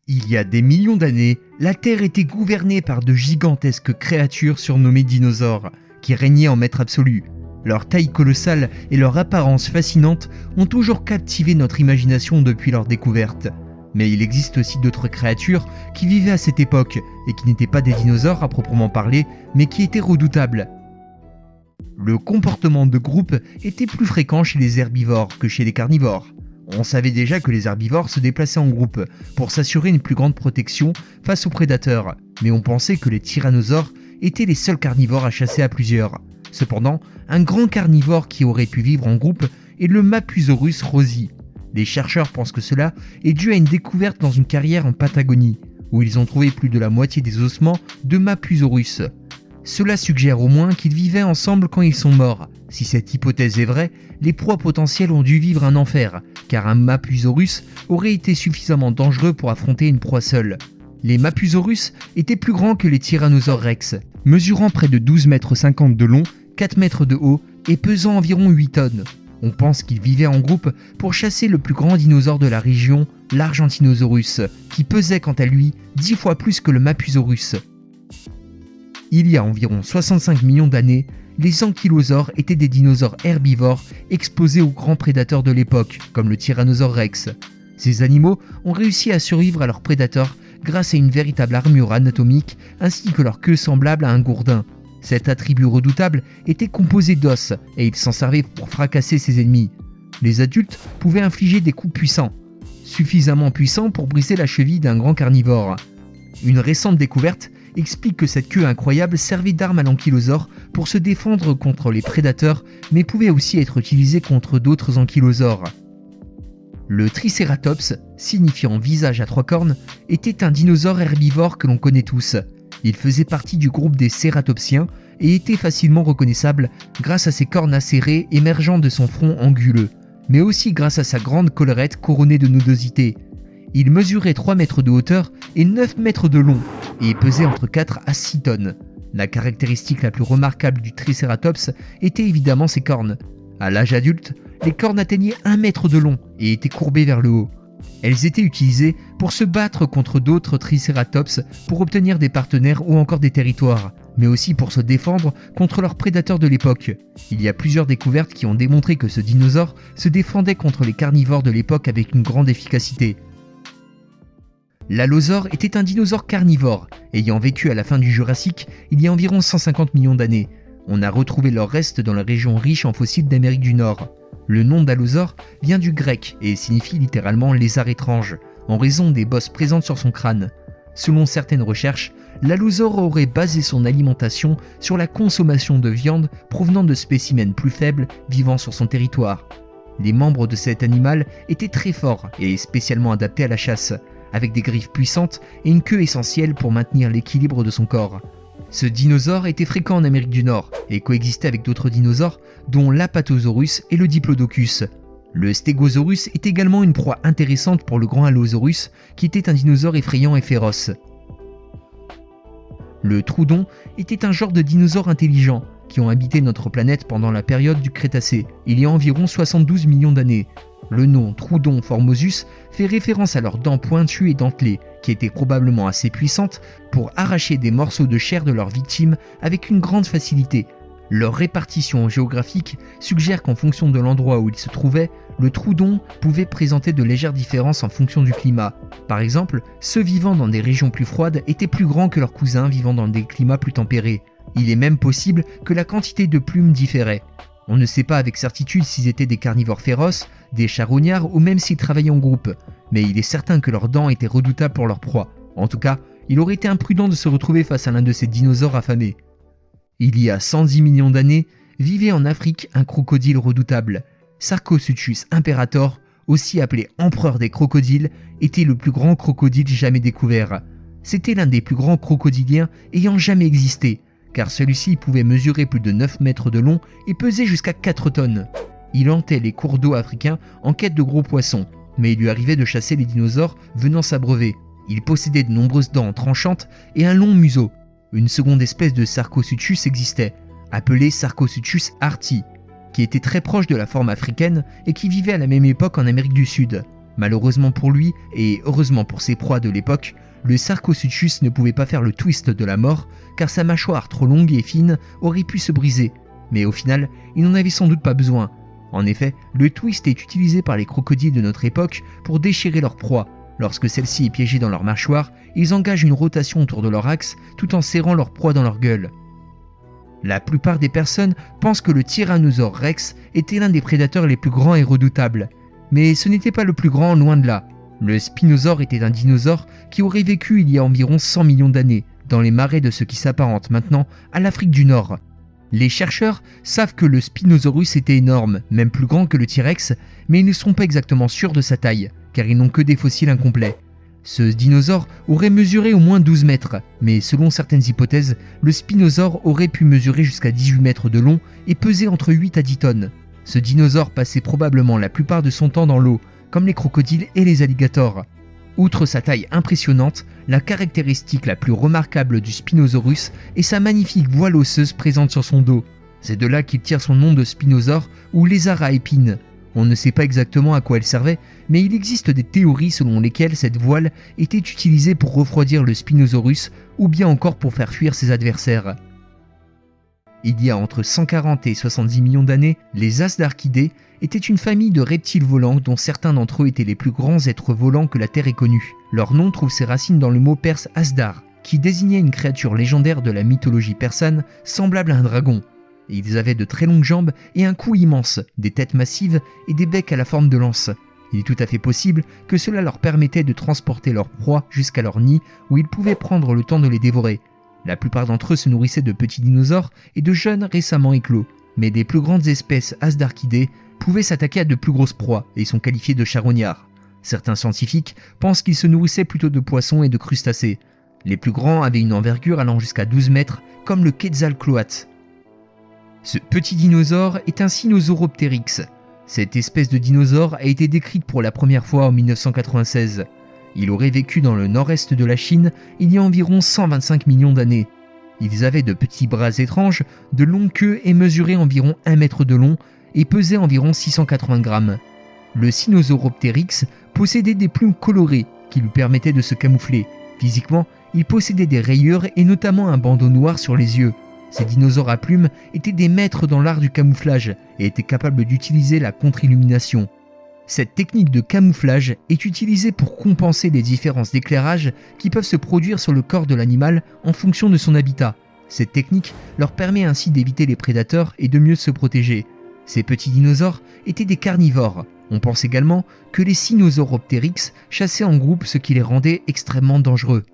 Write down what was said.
Il y a des millions d'années, la Terre était gouvernée par de gigantesques créatures surnommées dinosaures, qui régnaient en maître absolu. Leur taille colossale et leur apparence fascinante ont toujours captivé notre imagination depuis leur découverte. Mais il existe aussi d'autres créatures qui vivaient à cette époque et qui n'étaient pas des dinosaures à proprement parler, mais qui étaient redoutables. Le comportement de groupe était plus fréquent chez les herbivores que chez les carnivores. On savait déjà que les herbivores se déplaçaient en groupe pour s'assurer une plus grande protection face aux prédateurs, mais on pensait que les tyrannosaures étaient les seuls carnivores à chasser à plusieurs. Cependant, un grand carnivore qui aurait pu vivre en groupe est le Mapusaurus rosi. Les chercheurs pensent que cela est dû à une découverte dans une carrière en Patagonie, où ils ont trouvé plus de la moitié des ossements de Mapusaurus. Cela suggère au moins qu'ils vivaient ensemble quand ils sont morts. Si cette hypothèse est vraie, les proies potentielles ont dû vivre un enfer, car un Mapusaurus aurait été suffisamment dangereux pour affronter une proie seule. Les Mapusaurus étaient plus grands que les Tyrannosaures rex, mesurant près de 12,50 m de long, 4 mètres de haut et pesant environ 8 tonnes. On pense qu'ils vivaient en groupe pour chasser le plus grand dinosaure de la région, l'Argentinosaurus, qui pesait quant à lui 10 fois plus que le Mapusaurus. Il y a environ 65 millions d'années, les ankylosaures étaient des dinosaures herbivores exposés aux grands prédateurs de l'époque, comme le Tyrannosaure rex. Ces animaux ont réussi à survivre à leurs prédateurs grâce à une véritable armure anatomique ainsi que leur queue semblable à un gourdin. Cet attribut redoutable était composé d'os et ils s'en servaient pour fracasser ses ennemis. Les adultes pouvaient infliger des coups puissants, suffisamment puissants pour briser la cheville d'un grand carnivore. Une récente découverte explique que cette queue incroyable servait d'arme à l'ankylosaure pour se défendre contre les prédateurs, mais pouvait aussi être utilisée contre d'autres ankylosaures. Le Triceratops, signifiant visage à 3 cornes, était un dinosaure herbivore que l'on connaît tous. Il faisait partie du groupe des cératopsiens et était facilement reconnaissable grâce à ses cornes acérées émergeant de son front anguleux, mais aussi grâce à sa grande collerette couronnée de nodosités. Il mesurait 3 mètres de hauteur et 9 mètres de long et pesait entre 4 à 6 tonnes. La caractéristique la plus remarquable du Triceratops était évidemment ses cornes. À l'âge adulte, les cornes atteignaient 1 mètre de long et étaient courbées vers le haut. Elles étaient utilisées pour se battre contre d'autres Triceratops pour obtenir des partenaires ou encore des territoires, mais aussi pour se défendre contre leurs prédateurs de l'époque. Il y a plusieurs découvertes qui ont démontré que ce dinosaure se défendait contre les carnivores de l'époque avec une grande efficacité. L'allosaure était un dinosaure carnivore, ayant vécu à la fin du Jurassique il y a environ 150 millions d'années. On a retrouvé leurs restes dans la région riche en fossiles d'Amérique du Nord. Le nom d'allosaure vient du grec et signifie littéralement lézard étrange, en raison des bosses présentes sur son crâne. Selon certaines recherches, l'allosaure aurait basé son alimentation sur la consommation de viande provenant de spécimens plus faibles vivant sur son territoire. Les membres de cet animal étaient très forts et spécialement adaptés à la chasse, avec des griffes puissantes et une queue essentielle pour maintenir l'équilibre de son corps. Ce dinosaure était fréquent en Amérique du Nord et coexistait avec d'autres dinosaures, dont l'Apatosaurus et le Diplodocus. Le Stegosaurus est également une proie intéressante pour le grand Allosaurus, qui était un dinosaure effrayant et féroce. Le Troodon était un genre de dinosaures intelligents qui ont habité notre planète pendant la période du Crétacé, il y a environ 72 millions d'années. Le nom Troodon formosus fait référence à leurs dents pointues et dentelées, qui étaient probablement assez puissantes pour arracher des morceaux de chair de leurs victimes avec une grande facilité. Leur répartition géographique suggère qu'en fonction de l'endroit où ils se trouvaient, le Troodon pouvait présenter de légères différences en fonction du climat. Par exemple, ceux vivant dans des régions plus froides étaient plus grands que leurs cousins vivant dans des climats plus tempérés. Il est même possible que la quantité de plumes différait. On ne sait pas avec certitude s'ils étaient des carnivores féroces, des charognards ou même s'ils travaillaient en groupe, mais il est certain que leurs dents étaient redoutables pour leur proie. En tout cas, il aurait été imprudent de se retrouver face à l'un de ces dinosaures affamés. Il y a 110 millions d'années, vivait en Afrique un crocodile redoutable. Sarcosuchus imperator, aussi appelé empereur des crocodiles, était le plus grand crocodile jamais découvert. C'était l'un des plus grands crocodiliens ayant jamais existé, car celui-ci pouvait mesurer plus de 9 mètres de long et peser jusqu'à 4 tonnes. Il hantait les cours d'eau africains en quête de gros poissons, mais il lui arrivait de chasser les dinosaures venant s'abreuver. Il possédait de nombreuses dents tranchantes et un long museau. Une seconde espèce de Sarcosuchus existait, appelée Sarcosuchus arti, qui était très proche de la forme africaine et qui vivait à la même époque en Amérique du Sud. Malheureusement pour lui, et heureusement pour ses proies de l'époque, le Sarcosuchus ne pouvait pas faire le twist de la mort, car sa mâchoire trop longue et fine aurait pu se briser. Mais au final, il n'en avait sans doute pas besoin. En effet, le twist est utilisé par les crocodiles de notre époque pour déchirer leur proie. Lorsque celle-ci est piégée dans leur mâchoire, ils engagent une rotation autour de leur axe tout en serrant leur proie dans leur gueule. La plupart des personnes pensent que le Tyrannosaure Rex était l'un des prédateurs les plus grands et redoutables. Mais ce n'était pas le plus grand, loin de là. Le Spinosaure était un dinosaure qui aurait vécu il y a environ 100 millions d'années, dans les marais de ce qui s'apparente maintenant à l'Afrique du Nord. Les chercheurs savent que le Spinosaurus était énorme, même plus grand que le T-Rex, mais ils ne sont pas exactement sûrs de sa taille, car ils n'ont que des fossiles incomplets. Ce dinosaure aurait mesuré au moins 12 mètres, mais selon certaines hypothèses, le Spinosaure aurait pu mesurer jusqu'à 18 mètres de long et peser entre 8 à 10 tonnes. Ce dinosaure passait probablement la plupart de son temps dans l'eau, comme les crocodiles et les alligators. Outre sa taille impressionnante, la caractéristique la plus remarquable du Spinosaurus est sa magnifique voile osseuse présente sur son dos. C'est de là qu'il tire son nom de Spinosaure ou lézard à épines. On ne sait pas exactement à quoi elle servait, mais il existe des théories selon lesquelles cette voile était utilisée pour refroidir le Spinosaurus ou bien encore pour faire fuir ses adversaires. Il y a entre 140 et 70 millions d'années, les Asdarchidés étaient une famille de reptiles volants dont certains d'entre eux étaient les plus grands êtres volants que la Terre ait connus. Leur nom trouve ses racines dans le mot perse Asdar, qui désignait une créature légendaire de la mythologie persane semblable à un dragon. Ils avaient de très longues jambes et un cou immense, des têtes massives et des becs à la forme de lances. Il est tout à fait possible que cela leur permettait de transporter leur proie jusqu'à leur nid où ils pouvaient prendre le temps de les dévorer. La plupart d'entre eux se nourrissaient de petits dinosaures et de jeunes récemment éclos, mais des plus grandes espèces Asdarchidées pouvaient s'attaquer à de plus grosses proies et sont qualifiés de charognards. Certains scientifiques pensent qu'ils se nourrissaient plutôt de poissons et de crustacés. Les plus grands avaient une envergure allant jusqu'à 12 mètres, comme le Quetzalcoatl. Ce petit dinosaure est un Sinosauropteryx. Cette espèce de dinosaure a été décrite pour la première fois en 1996. Il aurait vécu dans le nord-est de la Chine il y a environ 125 millions d'années. Ils avaient de petits bras étranges, de longues queues et mesuraient environ 1 mètre de long et pesaient environ 680 grammes. Le Sinosauropteryx possédait des plumes colorées qui lui permettaient de se camoufler. Physiquement, il possédait des rayures et notamment un bandeau noir sur les yeux. Ces dinosaures à plumes étaient des maîtres dans l'art du camouflage et étaient capables d'utiliser la contre-illumination. Cette technique de camouflage est utilisée pour compenser les différences d'éclairage qui peuvent se produire sur le corps de l'animal en fonction de son habitat. Cette technique leur permet ainsi d'éviter les prédateurs et de mieux se protéger. Ces petits dinosaures étaient des carnivores. On pense également que les Sinosauropteryx chassaient en groupe, ce qui les rendait extrêmement dangereux.